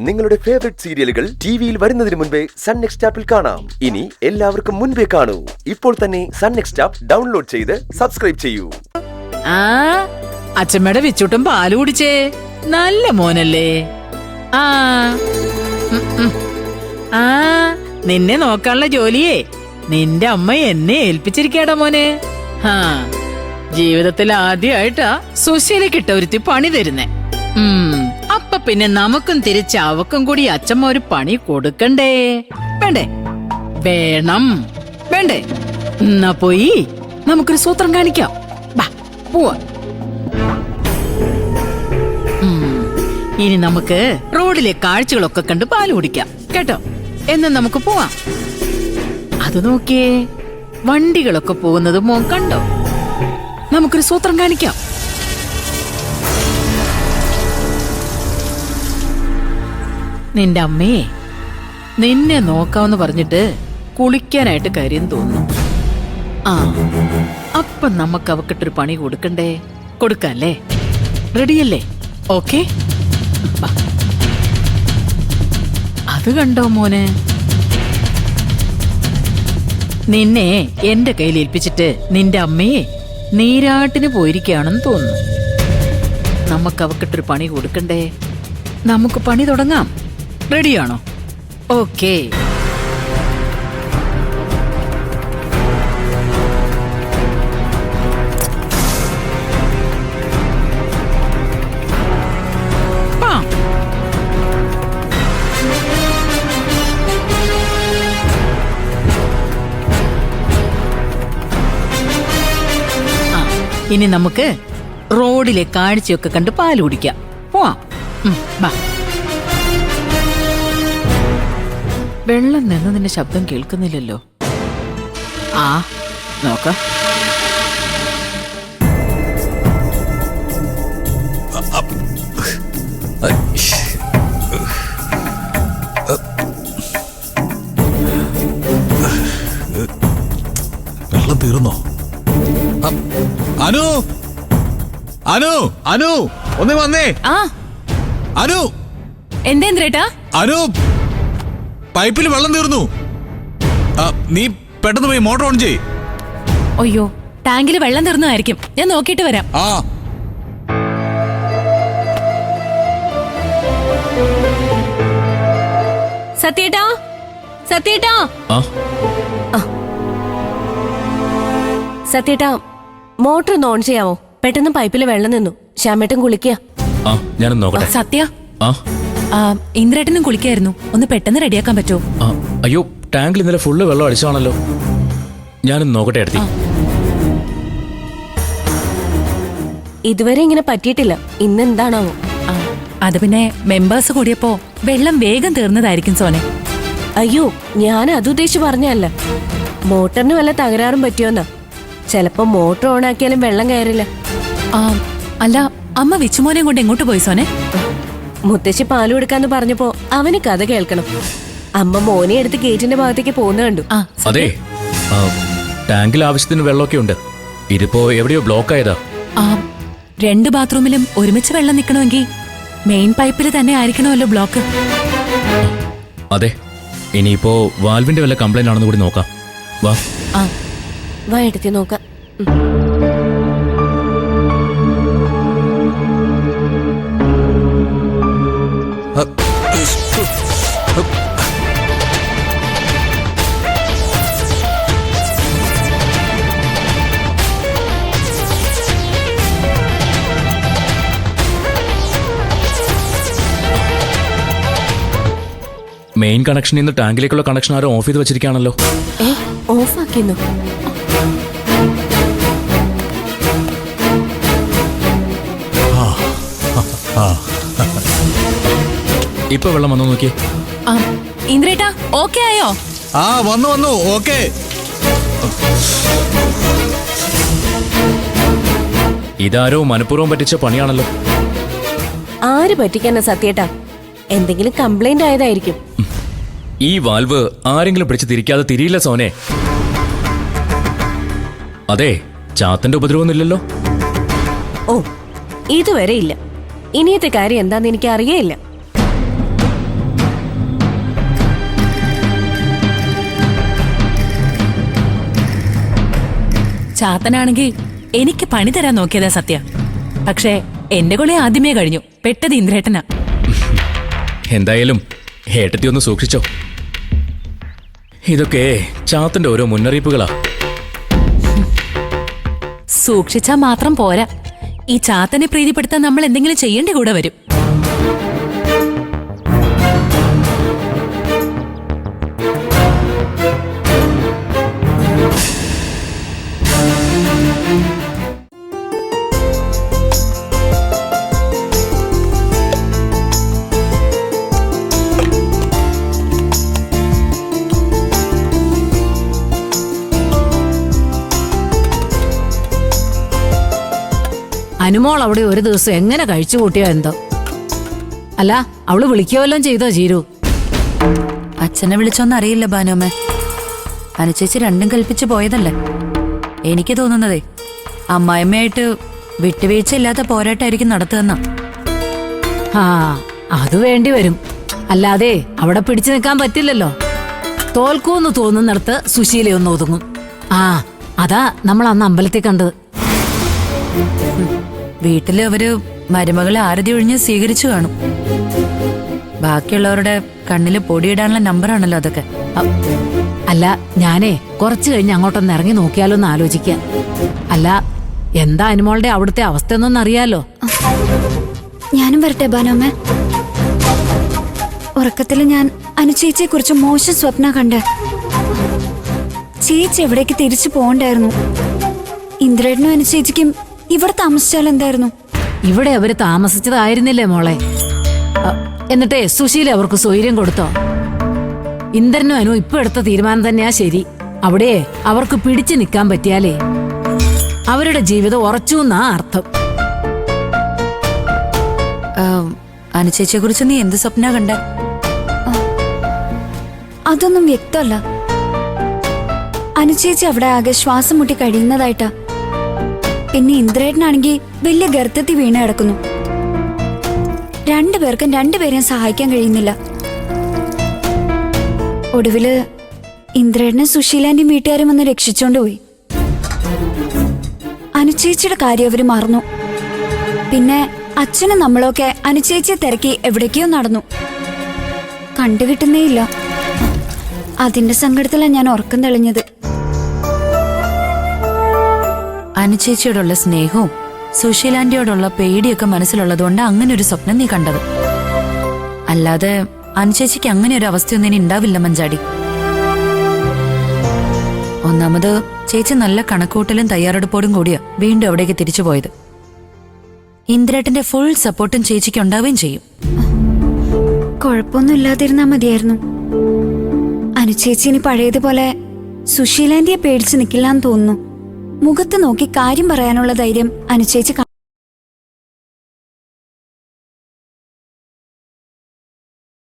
നിങ്ങളുടെ ഫേവറേറ്റ് സീരിയലുകൾ ടിവിയിൽ വരുന്നതിന് മുൻപേ സൺ നെക്സ്റ്റ് ആപ്പിൽ കാണാം. ഇനി എല്ലാവർക്കും മുൻപേ കാണൂ. ഇപ്പോൾ തന്നെ സൺ നെക്സ്റ്റ് ആപ്പ് ഡൗൺലോഡ് ചെയ്ത് സബ്സ്ക്രൈബ് ചെയ്യൂ. അച്ഛമ്മയുടെ വിച്ചൂട്ടും പാല് കുടിച്ചേ. നല്ല മോനല്ലേ? നിന്നെ നോക്കാനുള്ള ജോലിയേ നിന്റെ അമ്മ എന്നെ ഏൽപ്പിച്ചിരിക്കാടാ മോനെ. ജീവിതത്തിൽ ആദ്യമായിട്ടാ സുശീലക്കിട്ട ഒരുത്തി പണി തരുന്നേ. അപ്പൊ പിന്നെ നമുക്കും തിരിച്ച് അവക്കും കൂടി അച്ഛമ്മ ഒരു പണി കൊടുക്കണ്ടേ? വേണ്ടേ? വേണം. വേണ്ടേ? എന്നാ പോയി നമുക്കൊരു സൂത്രം കാണിക്കാം. പോവാ. ഇനി നമുക്ക് റോഡിലെ കാഴ്ചകളൊക്കെ കണ്ട് പാല് കുടിക്കാം കേട്ടോ. എന്ന് നമുക്ക് പോവാം. അത് നോക്കിയേ, വണ്ടികളൊക്കെ പോകുന്നത് മോൻ കണ്ടോ? നമുക്കൊരു സൂത്രം കാണിക്കാം. നിന്റെ അമ്മയെ നിന്നെ നോക്കാമെന്ന് പറഞ്ഞിട്ട് കുളിക്കാനായിട്ട് കാര്യം തോന്നുന്നു. അപ്പൊ നമുക്ക് അവക്കിട്ടൊരു പണി കൊടുക്കണ്ടേ? കൊടുക്കല്ലേ? റെഡിയല്ലേ? ഓക്കെ. അത് കണ്ടോ മോനെ? നിന്നെ എന്റെ കയ്യിൽ ഏൽപ്പിച്ചിട്ട് നിന്റെ അമ്മയെ നീരാട്ടിന് പോയിരിക്കുകയാണെന്ന് തോന്നുന്നു. നമുക്ക് അവക്കിട്ടൊരു പണി കൊടുക്കണ്ടേ? നമുക്ക് പണി തുടങ്ങാം. റെഡിയാണോ? ഓക്കേ. ഇനി നമുക്ക് റോഡിലെ കാഴ്ചയൊക്കെ കണ്ട് പാല് കുടിക്കാം. പോവാം. വെള്ളം നിന്നതിന്റെ ശബ്ദം കേൾക്കുന്നില്ലല്ലോ. നോക്കാം. വെള്ളം തീർന്നോ? അനു, അനു, അനു, ഒന്ന് വന്നേ. അനു, എന്തേന്ദ്രേട്ടാ? അനു, പൈപ്പിൽ വെള്ളം തീർന്നു. നീ പെട്ടെന്ന് പോയി മോട്ടോർ ഓൺ ചെയ്. അയ്യോ, ടാങ്കിൽ വെള്ളം തീർന്നതായിരിക്കും. ഞാൻ നോക്കിയിട്ട് വരാം. സത്യേട്ടാ, സത്യേട്ടാ, സത്യേട്ടാ, മോട്ടർ ഒന്ന് ഓൺ ചെയ്യാവോ? പെട്ടെന്ന് പൈപ്പിൽ വെള്ളം നിന്നു. ശ്യാമേട്ടൻ കുളിക്കുക. സത്യ, ഇന്ദ്രേട്ടനും കുളിക്കായിരുന്നു. ഒന്ന് പെട്ടെന്ന് റെഡിയാക്കാൻ പറ്റുമോ? അയ്യോ, ടാങ്കിൽ ഇന്നലെ ഫുള്ള് വെള്ളം അടിച്ചാണല്ലോ. ഞാനൊന്ന് നോക്കട്ടെ എടുത്തി. ഇതുവരെ ഇങ്ങനെ പറ്റിയിട്ടില്ല. ഇന്ന് എന്താണാവോ? അത് പിന്നെ മെമ്പേഴ്സ് കൂടിയപ്പോ വെള്ളം വേഗം തീർന്നതായിരിക്കും സോനെ. അയ്യോ, ഞാൻ അത് ഉദ്ദേശിച്ച് പറഞ്ഞല്ല. മോട്ടറിന് വല്ല തകരാറും പറ്റിയോന്നാ. ചെലപ്പോ മോട്ടർ ഓൺ ആക്കിയാലും വെള്ളം കയറില്ല. അല്ല, അമ്മ വിച്ചുമോനെയും കൊണ്ട് എങ്ങോട്ട് പോയി സോനെ? മുത്തശ്ശി പാല് കൊടുക്കാന്ന് പറഞ്ഞപ്പോ അവന് കഥ കേൾക്കണം. അമ്മ മോനെ എടുത്ത് ഗേറ്റിന്റെ ഭാഗത്തേക്ക് പോകുന്ന കണ്ടു. അതെ, ടാങ്കിൽ ആവശ്യത്തിന് വെള്ളമൊക്കെ ഉണ്ട്. ഇതിപ്പോ എവിടെയോ ബ്ലോക്ക് ആയതാ. 2 ബാത്റൂമിലും ഒരുമിച്ച് വെള്ളം നിക്കണമെങ്കിൽ മെയിൻ പൈപ്പിൽ തന്നെ ആയിരിക്കണമല്ലോ ബ്ലോക്ക്. അതെ, ഇനിയിപ്പോ വാൽവിന്റെ വല്ല കംപ്ലൈന്റ് ആണെന്ന് കൂടി നോക്കാം. വാ എടുത്തി നോക്കാം. മെയിൻ കണക്ഷനിൽ നിന്ന് ടാങ്കിലേക്കുള്ള കണക്ഷൻ ആരോ ഓഫ് ചെയ്ത് വെച്ചിരിക്കുകയാണല്ലോ. ഓഫ് ആക്കിയെന്നു? ഇപ്പൊ വെള്ളം വന്നു നോക്കിയേ. ഇന്ദ്രേട്ടാ, ഓക്കെ ആയോ? വന്നു വന്നു. ഓക്കെ. ഇതാരോ മനഃപൂർവ്വം പറ്റിച്ച പണിയാണല്ലോ. ആര് പറ്റിക്കാനാ സത്യേട്ടാ? എന്തെങ്കിലും കംപ്ലൈന്റ് ആയതായിരിക്കും. ഈ വാൽവ് ആരെങ്കിലും പിടിച്ച് തിരിക്കാതെ തിരിയില്ല സോനെ. അതെ, ചാത്തന്റെ ഉപദ്രവമൊന്നുമില്ലല്ലോ. ഓ, ഇതുവരെ ഇല്ല. ഇനിയത്തെ കാര്യം എന്താന്ന് എനിക്ക് അറിയേയില്ല. ചാത്തനാണെങ്കിൽ എനിക്ക് പണി തരാൻ നോക്കിയതാ സത്യ. പക്ഷേ എന്റെ കൊളി ആദ്യമേ കഴിഞ്ഞു. പെട്ടത് ഇന്ദ്രേട്ടനാ. എന്തായാലും ഏട്ടത്തി ഒന്ന് സൂക്ഷിച്ചോ. ഇതൊക്കെ ചാത്തന്റെ ഓരോ മുന്നറിയിപ്പുകളാ. സൂക്ഷിച്ചാ മാത്രം പോരാ, ഈ ചാത്തനെ പ്രീതിപ്പെടുത്താൻ നമ്മൾ എന്തെങ്കിലും ചെയ്യേണ്ടി കൂടെ വരും. അനുമോൾ അവിടെ ഒരു ദിവസം എങ്ങനെ കഴിച്ചു കൂട്ടിയോ എന്തോ. അല്ല, അവള് വിളിക്കുകയെല്ലാം ചെയ്തോ ജീരു? അച്ഛനെ വിളിച്ചോന്നറിയില്ല ബാനുമ്മ. അനുചേച്ചി രണ്ടും കൽപ്പിച്ചു പോയതല്ലേ. എനിക്ക് തോന്നുന്നതേ അമ്മായിമ്മയായിട്ട് വിട്ടുവീഴ്ചയില്ലാത്ത പോരാട്ടായിരിക്കും നടത്തുകയെന്നാ. ആ, അത് വേണ്ടി വരും. അല്ലാതെ അവിടെ പിടിച്ചു നിൽക്കാൻ പറ്റില്ലല്ലോ. തോൽക്കൂന്ന് തോന്നുന്നിടത്ത് സുശീലയൊന്ന് ഒതുങ്ങും. ആ, അതാ നമ്മൾ അന്ന് അമ്പലത്തിൽ കണ്ടത്. വീട്ടില് അവര് മരുമകളെ ആരതി ഒഴിഞ്ഞ് സ്വീകരിച്ചു കാണും. ബാക്കിയുള്ളവരുടെ കണ്ണില് പൊടിയിടാനുള്ള നമ്പറാണല്ലോ അതൊക്കെ. അല്ല, ഞാനേ കുറച്ചു കഴിഞ്ഞ് അങ്ങോട്ടൊന്ന് ഇറങ്ങി നോക്കിയാലോ എന്ന് ആലോചിക്കാം. അല്ല, എന്താ അനുമോളുടെ അവിടുത്തെ അവസ്ഥ എന്നൊന്നും അറിയാലോ. ഞാനും വരട്ടെ ബാനോമ്മ. ഉറക്കത്തില് ഞാൻ അനുചേച്ചിയെ കുറിച്ച് മോശം സ്വപ്ന കണ്ട്. ചേച്ചി എവിടേക്ക് തിരിച്ചു പോകണ്ടായിരുന്നു. ഇന്ദ്രേട്ടനും അനുചേച്ചിക്കും ഇവിടെ താമസിച്ചാൽ എന്തായിരുന്നു? ഇവിടെ അവര് താമസിച്ചതായിരുന്നില്ലേ മോളെ? എന്നിട്ടേ സുശീല അവർക്ക് സ്വൈര്യം കൊടുത്തോ? ഇന്ദ്രനും അനു ഇപ്പൊ എടുത്ത തീരുമാനം തന്നെയാ ശരി. അവിടെ അവർക്ക് പിടിച്ചു നിൽക്കാൻ പറ്റിയാലേ അവരുടെ ജീവിതം ഉറച്ചു എന്നാ അർത്ഥം. അനുചേച്ചിയെ കുറിച്ച് നീ എന്ത് സ്വപ്ന കണ്ട? അതൊന്നും വ്യക്തമല്ല. അനുചേച്ചി അവിടെ ആകെ ശ്വാസം മുട്ടി കഴിയുന്നതായിട്ടാ. പിന്നെ ഇന്ദ്രേട്ടനാണെങ്കിൽ വലിയ ഗർത്തത്തിൽ വീണ് കിടക്കുന്നു. രണ്ടുപേർക്കും രണ്ടുപേരെയും സഹായിക്കാൻ കഴിയുന്നില്ല. ഒടുവില് ഇന്ദ്രേട്ടനും സുശീലാന്റെയും വീട്ടുകാരും വന്ന് രക്ഷിച്ചോണ്ട് പോയി. അനുചേച്ചിയുടെ കാര്യം അവര് മറന്നു. പിന്നെ അച്ഛനും നമ്മളൊക്കെ അനുചേച്ചിയെ തിരക്കി എവിടേക്കോ നടന്നു. കണ്ടുകിട്ടുന്നേയില്ല. അതിന്റെ സങ്കടത്തിലാണ് ഞാൻ ഉറക്കം തെളിഞ്ഞത്. അനുചേച്ചിയോടുള്ള സ്നേഹവും സുശീലാന്റിയോടുള്ള പേടിയൊക്കെ മനസ്സിലുള്ളതുകൊണ്ട് അങ്ങനെ ഒരു സ്വപ്നം നീ കണ്ടത്. അല്ലാതെ അനുചേച്ചിക്ക് അങ്ങനെ ഒരു അവസ്ഥയൊന്നും ഇനി ഉണ്ടാവില്ല മഞ്ചാടി. ഒന്നാമത് ചേച്ചി നല്ല കണക്കൂട്ടലും തയ്യാറെടുപ്പോടും കൂടിയാ വീണ്ടും അവിടേക്ക് തിരിച്ചു പോയത്. ഇന്ദ്രേട്ടന്റെ ഫുൾ സപ്പോർട്ടും ചേച്ചിക്ക് ഉണ്ടാവുകയും ചെയ്യും. കുഴപ്പമൊന്നും ഇല്ലാതിരുന്നാ മതിയായിരുന്നു. അനുചേച്ചി ഇനി പഴയതുപോലെ സുശീലാന്റിയെ പേടിച്ച് നിൽക്കില്ലാന്ന് തോന്നുന്നു. മുഖത്ത് നോക്കി കാര്യം പറയാനുള്ള ധൈര്യം അനുചേച്ചി